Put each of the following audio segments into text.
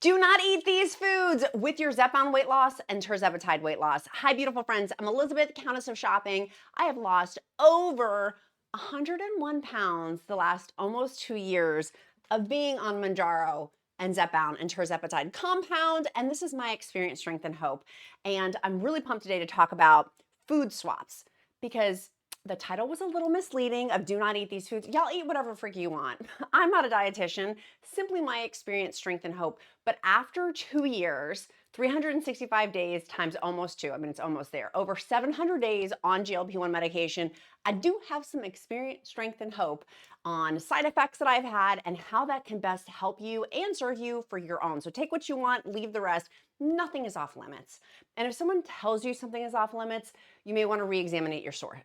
Do not eat these foods with your Zepbound weight loss and Tirzepatide weight loss. Hi, beautiful friends. I'm Elizabeth, Countess of Shopping. I have lost over 101 pounds the last almost 2 years of being on Mounjaro and Zepbound and Tirzepatide compound, and this is my experience, strength, and hope. And I'm really pumped today to talk about food swaps because the title was a little misleading of do not eat these foods. Y'all eat whatever freak you want. I'm not a dietitian, simply my experience, strength, and hope. But after 2 years, 365 days times almost two, I mean, it's almost there, over 700 days on GLP-1 medication, I do have some experience, strength, and hope on side effects that I've had and how that can best help you and serve you for your own. So take what you want, leave the rest. Nothing is off limits. And if someone tells you something is off limits, you may want to re-examine your source.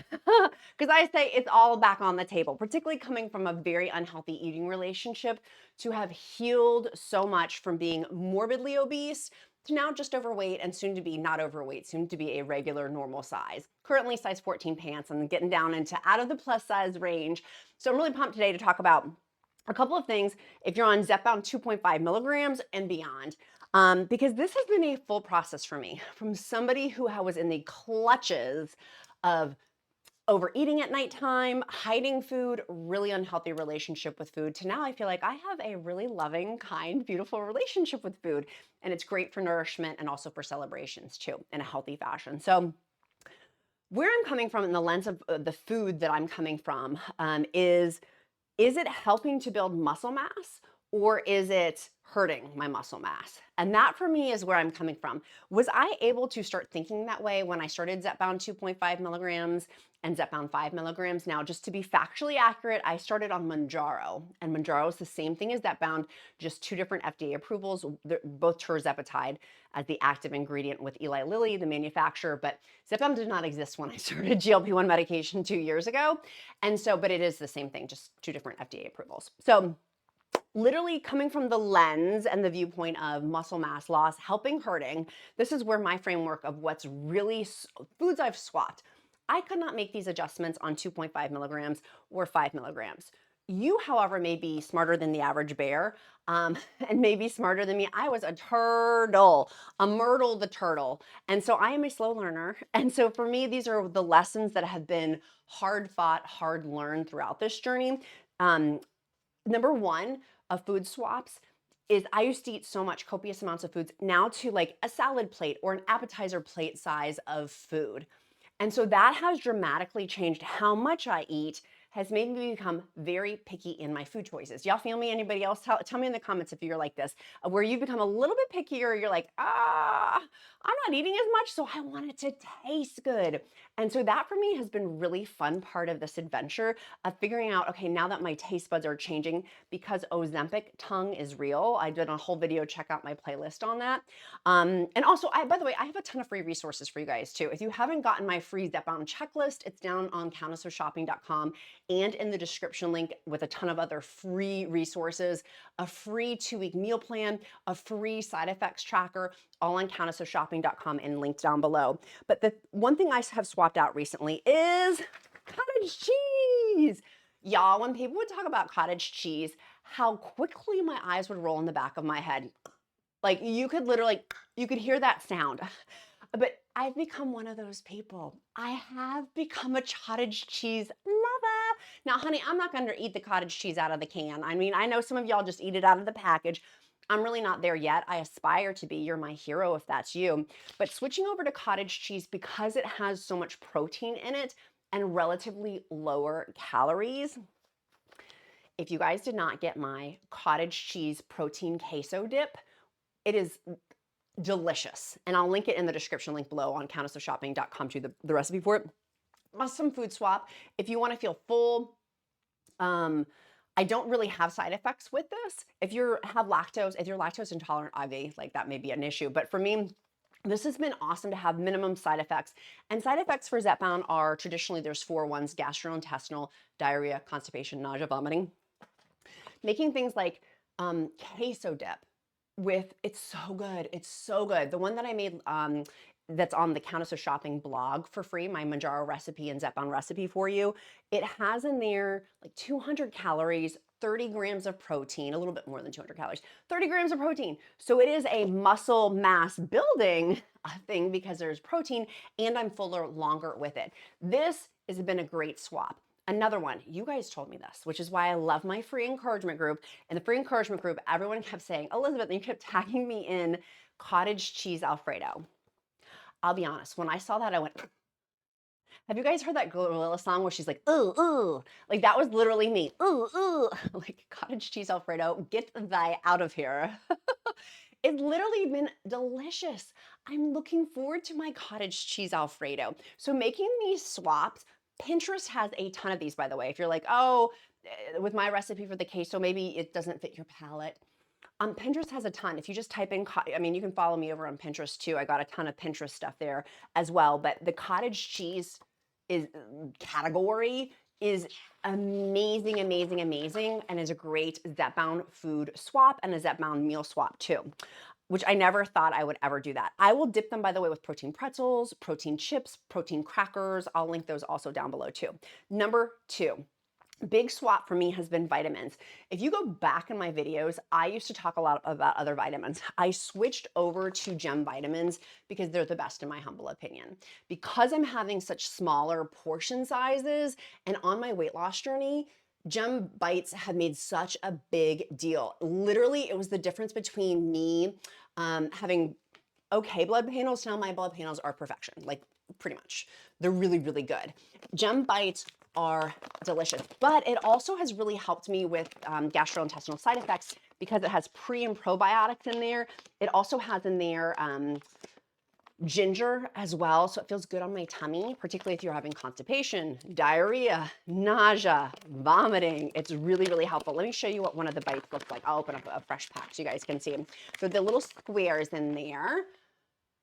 Because I say it's all back on the table, particularly coming from a very unhealthy eating relationship, to have healed so much from being morbidly obese to now just overweight and soon to be not overweight, soon to be a regular normal size. Currently size 14 pants and getting down into out of the plus size range. So I'm really pumped today to talk about a couple of things if you're on Zepbound 2.5 milligrams and beyond. Because this has been a full process for me from somebody who was in the clutches of overeating at nighttime, hiding food, really unhealthy relationship with food, to now I feel like I have a really loving, kind, beautiful relationship with food. And it's great for nourishment and also for celebrations too, in a healthy fashion. So where I'm coming from in the lens of the food that I'm coming from is it helping to build muscle mass or is it hurting my muscle mass? And that for me is where I'm coming from. Was I able to start thinking that way when I started Zepbound 2.5 milligrams and Zepbound 5 milligrams? Now, just to be factually accurate, I started on Mounjaro, and Mounjaro is the same thing as Zepbound, just two different FDA approvals, both Tirzepatide as the active ingredient with Eli Lilly, the manufacturer, but Zepbound did not exist when I started GLP-1 medication 2 years ago. And so, but it is the same thing, just two different FDA approvals. So literally coming from the lens and the viewpoint of muscle mass loss, helping, hurting, this is where my framework of what's really foods I've swapped. I could not make these adjustments on 2.5 milligrams or 5 milligrams. You, however, may be smarter than the average bear and maybe smarter than me. I was a turtle, a Myrtle the turtle. And so I am a slow learner. And so for me, these are the lessons that have been hard fought, hard learned throughout this journey. Number one of food swaps is I used to eat so much copious amounts of foods now to like a salad plate or an appetizer plate size of food. And so that has dramatically changed how much I eat, has made me become very picky in my food choices. Y'all feel me? Anybody else? Tell me in the comments if you're like this, where you become a little bit pickier. You're like, I'm not eating as much, so I want it to taste good. And so that for me has been really fun part of this adventure of figuring out, okay, now that my taste buds are changing because Ozempic tongue is real. I did a whole video, check out my playlist on that. And also, by the way, I have a ton of free resources for you guys too. If you haven't gotten my free Zepbound checklist, it's down on countessofshopping.com and in the description link with a ton of other free resources, a free 2-week meal plan, a free side effects tracker, all on countessofshopping.com and linked down below. But the one thing I have swapped out recently is cottage cheese. Y'all, when people would talk about cottage cheese, how quickly my eyes would roll in the back of my head. Like you could literally, you could hear that sound. But I've become one of those people. I have become a cottage cheese lover. Now, honey, I'm not going to eat the cottage cheese out of the can. I mean, I know some of y'all just eat it out of the package. I'm really not there yet. I aspire to be. You're my hero if that's you. But switching over to cottage cheese because it has so much protein in it and relatively lower calories. If you guys did not get my cottage cheese protein queso dip, it is delicious. And I'll link it in the description link below on countessofshopping.com to the recipe for it. Awesome food swap. If you want to feel full, I don't really have side effects with this. If you're lactose intolerant, obviously, like that may be an issue. But for me, this has been awesome to have minimum side effects. And side effects for Zepbound are traditionally there's 4 ones: gastrointestinal, diarrhea, constipation, nausea, vomiting. Making things like queso dip it's so good. It's so good. The one that I made that's on the Countess of Shopping blog for free, my Mounjaro recipe and Zepbound recipe for you, it has in there like 200 calories, 30 grams of protein, a little bit more than 200 calories, 30 grams of protein. So it is a muscle mass building thing because there's protein and I'm fuller longer with it. This has been a great swap. Another one, you guys told me this, which is why I love my free encouragement group. In the free encouragement group, everyone kept saying, Elizabeth, and you kept tagging me in cottage cheese Alfredo. I'll be honest, when I saw that, I went, have you guys heard that Gorilla song where she's like, ooh, ooh? Like that was literally me, ooh, ooh. Like cottage cheese Alfredo, get thy out of here. It's literally been delicious. I'm looking forward to my cottage cheese Alfredo. So making these swaps, Pinterest has a ton of these, by the way. If you're like, oh, with my recipe for the queso, maybe it doesn't fit your palate. Pinterest has a ton. If you just type in, I mean, you can follow me over on Pinterest too. I got a ton of Pinterest stuff there as well. But the cottage cheese is category is amazing, amazing, amazing, and is a great Zepbound food swap and a Zepbound meal swap too, which I never thought I would ever do that. I will dip them, by the way, with protein pretzels, protein chips, protein crackers. I'll link those also down below too. Number 2. Big swap for me has been vitamins. If you go back in my videos, I used to talk a lot about other vitamins. I switched over to Gem vitamins because they're the best in my humble opinion. Because I'm having such smaller portion sizes and on my weight loss journey, Gem Bites have made such a big deal. Literally, it was the difference between me having okay blood panels to now my blood panels are perfection, like pretty much. They're really, really good. Gem Bites are delicious, but it also has really helped me with gastrointestinal side effects because it has pre and probiotics in there. It also has in there ginger as well, so it feels good on my tummy, particularly if you're having constipation, diarrhea, nausea, vomiting. It's really, really helpful. Let me show you what one of the bites looks like. I'll open up a fresh pack so you guys can see them. So the little squares in there,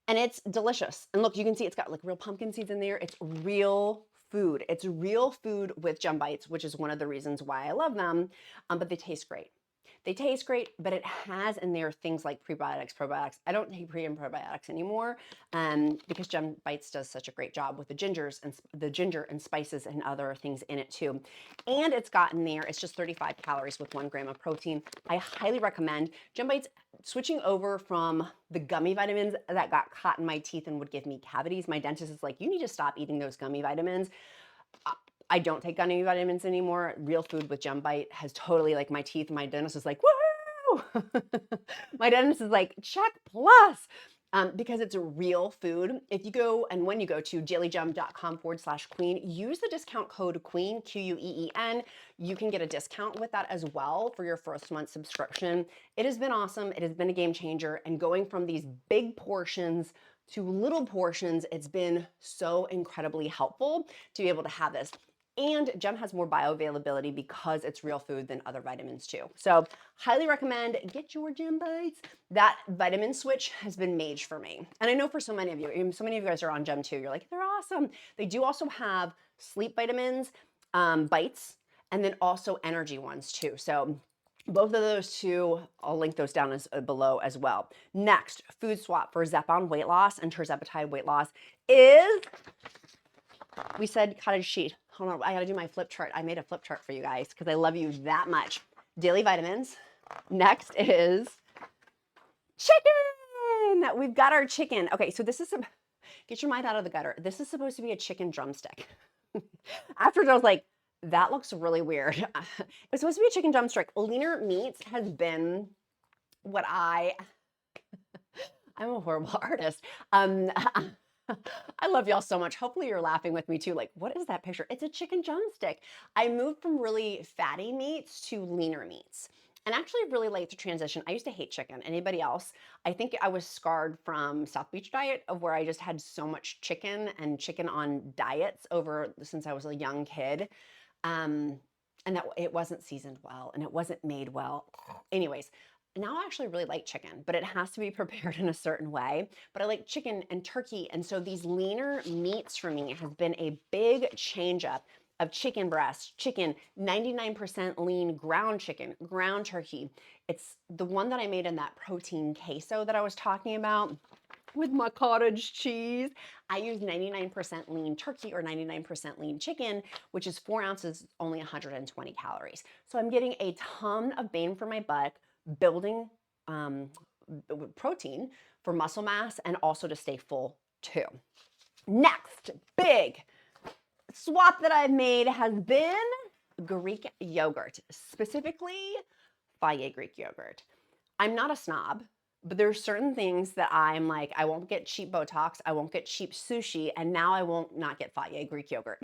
and it's delicious. And look, you can see it's got like real pumpkin seeds in there. It's real food. It's real food with Gem Bites, which is one of the reasons why I love them, but they taste great. They taste great, but it has in there things like prebiotics, probiotics. I don't take pre and probiotics anymore because Gem Bites does such a great job with the gingers and the ginger and spices and other things in it too. And it's got in there, it's just 35 calories with 1 gram of protein. I highly recommend Gem Bites. Switching over from the gummy vitamins that got caught in my teeth and would give me cavities. My dentist is like, you need to stop eating those gummy vitamins. I don't take gummy vitamins anymore. Real food with Gem Bite has totally, like, my teeth, my dentist is like, woo! My dentist is like, check plus. Because it's a real food. If you go and when you go to dailygem.com/queen, use the discount code QUEEN, QUEEN. You can get a discount with that as well for your first month subscription. It has been awesome. It has been a game changer. And going from these big portions to little portions, it's been so incredibly helpful to be able to have this. And Gem has more bioavailability because it's real food than other vitamins too. So highly recommend get your Gem Bites. That vitamin switch has been made for me. And I know for so many of you guys are on Gem too. You're like, they're awesome. They do also have sleep vitamins, bites, and then also energy ones too. So both of those two, I'll link those down below as well. Next, food swap for Zepbound weight loss and Tirzepatide weight loss is, we said cottage cheese. Hold on, I gotta do my flip chart. I made a flip chart for you guys because I love you that much. Daily vitamins. Next is chicken. We've got our chicken. Okay, so this is, get your mind out of the gutter. This is supposed to be a chicken drumstick. After I was like, that looks really weird. It's supposed to be a chicken drumstick. Leaner meats has been what I'm a horrible artist. I love y'all so much. Hopefully you're laughing with me too. Like, what is that picture? It's a chicken drumstick. I moved from really fatty meats to leaner meats. And actually really like the transition. I used to hate chicken. Anybody else? I think I was scarred from South Beach diet of where I just had so much chicken and chicken on diets since I was a young kid. And that it wasn't seasoned well and it wasn't made well. Anyways, now I actually really like chicken, but it has to be prepared in a certain way. But I like chicken and turkey. And so these leaner meats for me has been a big change up of chicken breast, chicken, 99% lean ground chicken, ground turkey. It's the one that I made in that protein queso that I was talking about. with my cottage cheese. I use 99% lean turkey or 99% lean chicken, which is 4 ounces, only 120 calories. So I'm getting a ton of bang for my buck, building protein for muscle mass and also to stay full too. Next big swap that I've made has been Greek yogurt, specifically Fage Greek yogurt. I'm not a snob, but there's certain things that I'm like, I won't get cheap Botox, I won't get cheap sushi, and now I won't not get Fage Greek yogurt.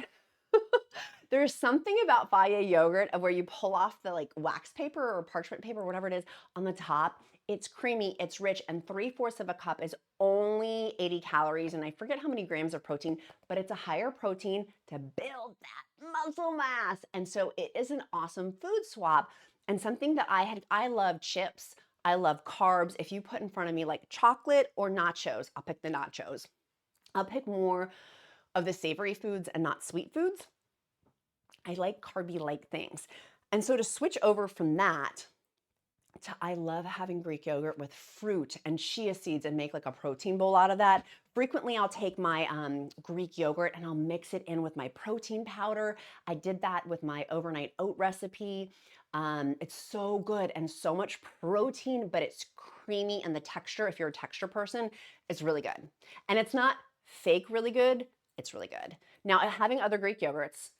There's something about Fage yogurt of where you pull off the like wax paper or parchment paper, whatever it is, on the top. It's creamy, it's rich, and 3/4 of a cup is only 80 calories, and I forget how many grams of protein, but it's a higher protein to build that muscle mass. And so it is an awesome food swap and something that I love chips. I love carbs. If you put in front of me like chocolate or nachos, I'll pick the nachos. I'll pick more of the savory foods and not sweet foods. I like carby-like things. And so to switch over from that to I love having Greek yogurt with fruit and chia seeds and make like a protein bowl out of that. Frequently, I'll take my Greek yogurt and I'll mix it in with my protein powder. I did that with my overnight oat recipe. It's so good and so much protein, but it's creamy and the texture, if you're a texture person, it's really good. And it's not fake really good, it's really good. Now, having other Greek yogurts,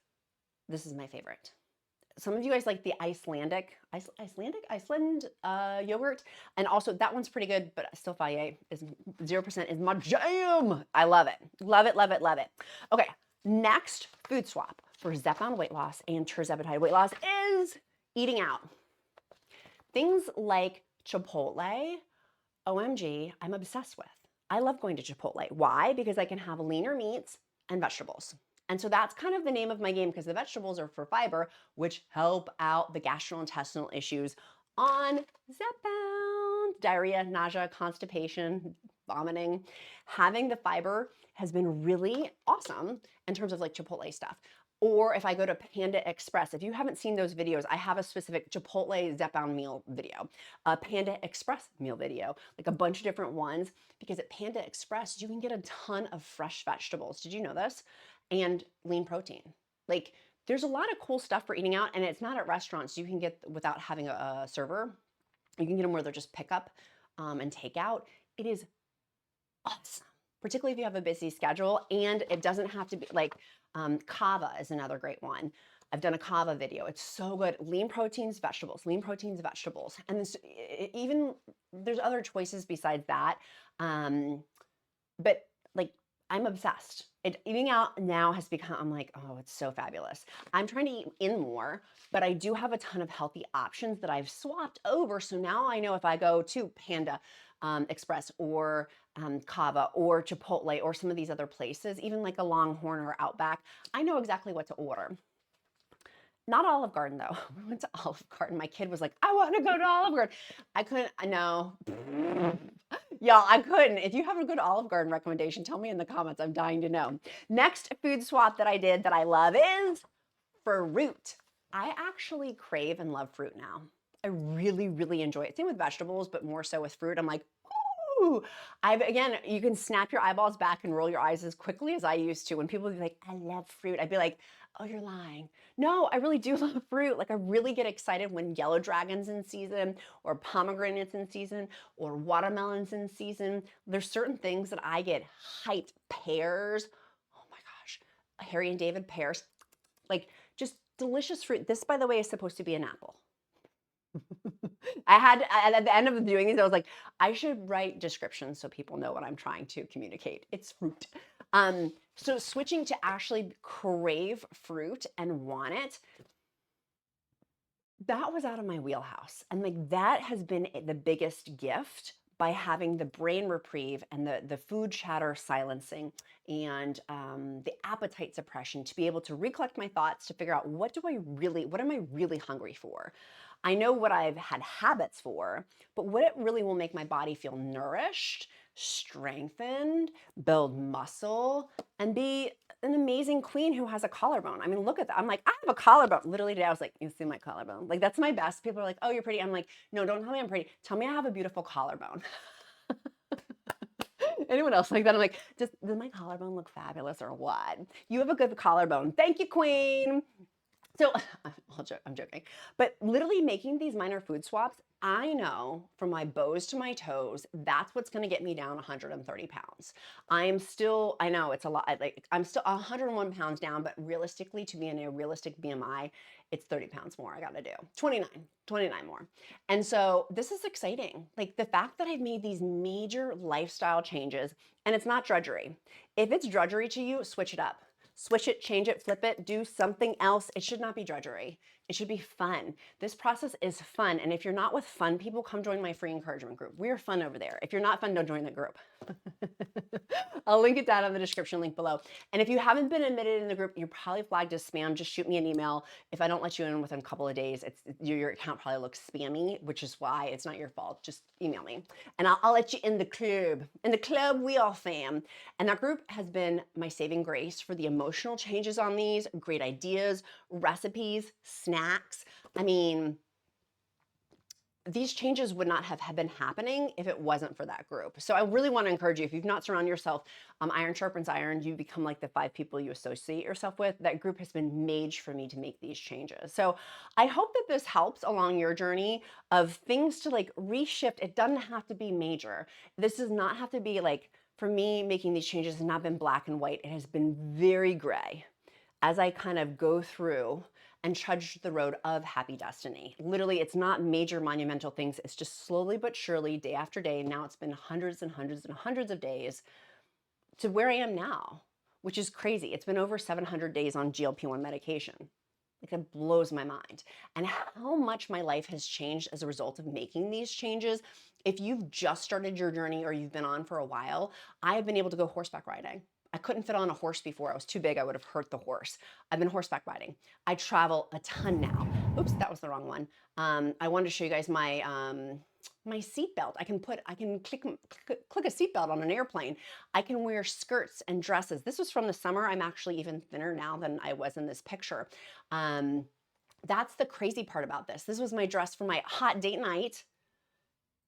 this is my favorite. Some of you guys like the Iceland yogurt, and also that one's pretty good, but still Fage is 0% is my jam. I love it, love it, love it, love it. Okay, next food swap for Zepbound weight loss and Tirzepatide weight loss is eating out. Things like Chipotle, OMG, I'm obsessed with. I love going to Chipotle. Why? Because I can have leaner meats and vegetables. And so that's kind of the name of my game because the vegetables are for fiber, which help out the gastrointestinal issues on Zepbound. Diarrhea, nausea, constipation, vomiting. Having the fiber has been really awesome in terms of like Chipotle stuff. Or if I go to Panda Express, if you haven't seen those videos, I have a specific Chipotle Zepbound meal video, a Panda Express meal video, like a bunch of different ones, because at Panda Express, you can get a ton of fresh vegetables. Did you know this? And lean protein. Like there's a lot of cool stuff for eating out and it's not at restaurants. You can get without having a server. You can get them where they're just pickup and takeout. It is awesome, particularly if you have a busy schedule and it doesn't have to be like kava is another great one. I've done a kava video. It's so good. Lean proteins, vegetables, lean proteins, vegetables. And this, even there's other choices besides that. But like I'm obsessed. Eating out now has become, I'm like, oh, it's so fabulous. I'm trying to eat in more, but I do have a ton of healthy options that I've swapped over. So now I know if I go to Panda Express or Kava or Chipotle or some of these other places, even like a Longhorn or Outback, I know exactly what to order. Not Olive Garden though. We went to Olive Garden. My kid was like, I want to go to Olive Garden. I couldn't, I know. Y'all, I couldn't. If you have a good Olive Garden recommendation, tell me in the comments. I'm dying to know. Next food swap that I did that I love is fruit. I actually crave and love fruit now. I really, really enjoy it. Same with vegetables, but more so with fruit. I'm like, ooh. Again, you can snap your eyeballs back and roll your eyes as quickly as I used to. When people would be like, I love fruit, I'd be like, oh, you're lying. No, I really do love fruit. Like I really get excited when yellow dragon's in season or pomegranates in season or watermelons in season. There's certain things that I get hyped. Pears. Oh my gosh. Harry and David pears. Like just delicious fruit. This, by the way, is supposed to be an apple. At the end of doing these, I was like, I should write descriptions so people know what I'm trying to communicate. It's fruit. So switching to actually crave fruit and want it, that was out of my wheelhouse. And like that has been the biggest gift by having the brain reprieve and the food chatter silencing and the appetite suppression to be able to recollect my thoughts to figure out what am I really hungry for? I know what I've had habits for, but what really will make my body feel nourished, strengthened, build muscle, and be an amazing queen who has a collarbone. I mean, look at that. I'm like, I have a collarbone. Literally today I was like, you see my collarbone? Like that's my best. People are like, oh, you're pretty. I'm like, no, don't tell me I'm pretty. Tell me I have a beautiful collarbone. Anyone else like that? I'm like, does my collarbone look fabulous or what? You have a good collarbone. Thank you, queen. So I'm joking, but literally making these minor food swaps, I know from my bows to my toes, that's what's going to get me down 130 pounds. I know it's a lot. Like I'm still 101 pounds down, but realistically, to be in a realistic BMI, it's 30 pounds more I got to do. 29 more. And so this is exciting. Like the fact that I've made these major lifestyle changes, and it's not drudgery. If it's drudgery to you, switch it up. Switch it, change it, flip it, do something else. It should not be drudgery. It should be fun. This process is fun. And if you're not with fun people, come join my free encouragement group. We're fun over there. If you're not fun, don't join the group. I'll link it down in the description link below. And if you haven't been admitted in the group, you're probably flagged as spam. Just shoot me an email. If I don't let you in within a couple of days, your account probably looks spammy, which is why it's not your fault. Just email me and I'll let you in the club. In the club, we all fam. And that group has been my saving grace for the emotional changes on these, great ideas, recipes, snacks. I mean, these changes would not have been happening if it wasn't for that group. So I really want to encourage you, if you've not surrounded yourself, iron sharpens iron, you become like the 5 people you associate yourself with. That group has been made for me to make these changes. So I hope that this helps along your journey of things to like reshift. It doesn't have to be major. This does not have to be like, for me, making these changes has not been black and white. It has been very gray as I kind of go through and trudge the road of happy destiny. Literally, it's not major monumental things. It's just slowly but surely, day after day. Now it's been hundreds and hundreds and hundreds of days to where I am now, which is crazy. It's been over 700 days on GLP-1 medication. Like it blows my mind. And how much my life has changed as a result of making these changes. If you've just started your journey or you've been on for a while, I've been able to go horseback riding. I couldn't fit on a horse before. I was too big. I would have hurt the horse. I've been horseback riding. I travel a ton now. Oops, that was the wrong one. I wanted to show you guys my my seatbelt. I can click a seatbelt on an airplane. I can wear skirts and dresses. This was from the summer. I'm actually even thinner now than I was in this picture. That's the crazy part about this. This was my dress for my hot date night.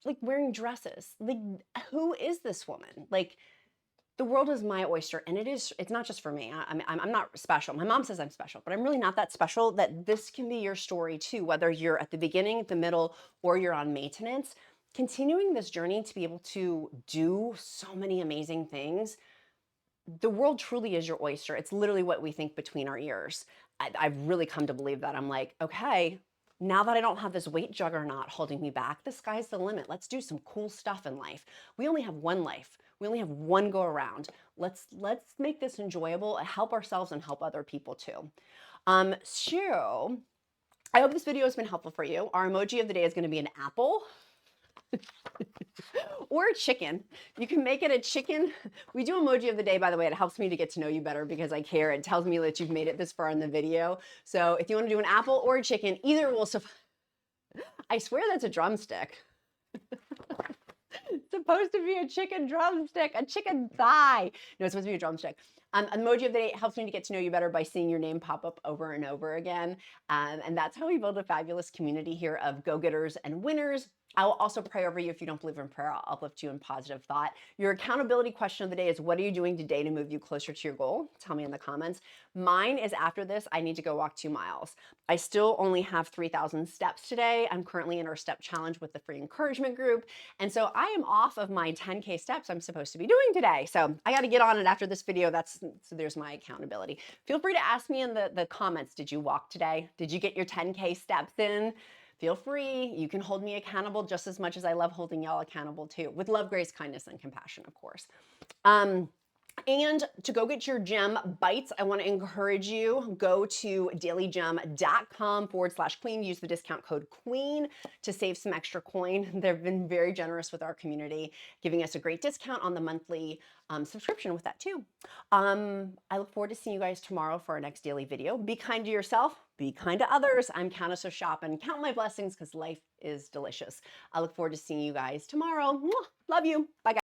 Like wearing dresses. Like who is this woman? Like the world is my oyster, and it's not just for me. I'm not special. My mom says I'm special, but I'm really not that special. That this can be your story too, whether you're at the beginning, the middle, or you're on maintenance. Continuing this journey to be able to do so many amazing things. The world truly is your oyster. It's literally what we think between our ears. I've really come to believe that. I'm like, okay, now that I don't have this weight juggernaut holding me back, the sky's the limit. Let's do some cool stuff in life. We only have one life. We only have one go around. Let's make this enjoyable, help ourselves and help other people too. So I hope this video has been helpful for you. Our emoji of the day is going to be an apple or a chicken. You can make it a chicken. We do emoji of the day, by the way. It helps me to get to know you better because I care. It tells me that you've made it this far in the video. So if you want to do an apple or a chicken, either will suffice. I swear that's a drumstick. It's supposed to be a chicken drumstick, a chicken thigh. No, it's supposed to be a drumstick. Emoji of the day helps me to get to know you better by seeing your name pop up over and over again. And that's how we build a fabulous community here of go-getters and winners. I will also pray over you. If you don't believe in prayer, I'll uplift you in positive thought. Your accountability question of the day is, what are you doing today to move you closer to your goal? Tell me in the comments. Mine is, after this, I need to go walk 2 miles. I still only have 3,000 steps today. I'm currently in our step challenge with the free encouragement group. And so I am off of my 10K steps I'm supposed to be doing today. So I got to get on it after this video. So there's my accountability. Feel free to ask me in the comments, did you walk today? Did you get your 10K steps in? Feel free. You can hold me accountable just as much as I love holding y'all accountable too, with love, grace, kindness, and compassion, of course. And to go get your gem bites, I want to encourage you, go to dailygem.com/queen. Use the discount code QUEEN to save some extra coin. They've been very generous with our community, giving us a great discount on the monthly subscription with that too. I look forward to seeing you guys tomorrow for our next daily video. Be kind to yourself. Be kind to others. I'm Countess of Shop, and count my blessings because life is delicious. I look forward to seeing you guys tomorrow. Mwah! Love you. Bye, guys.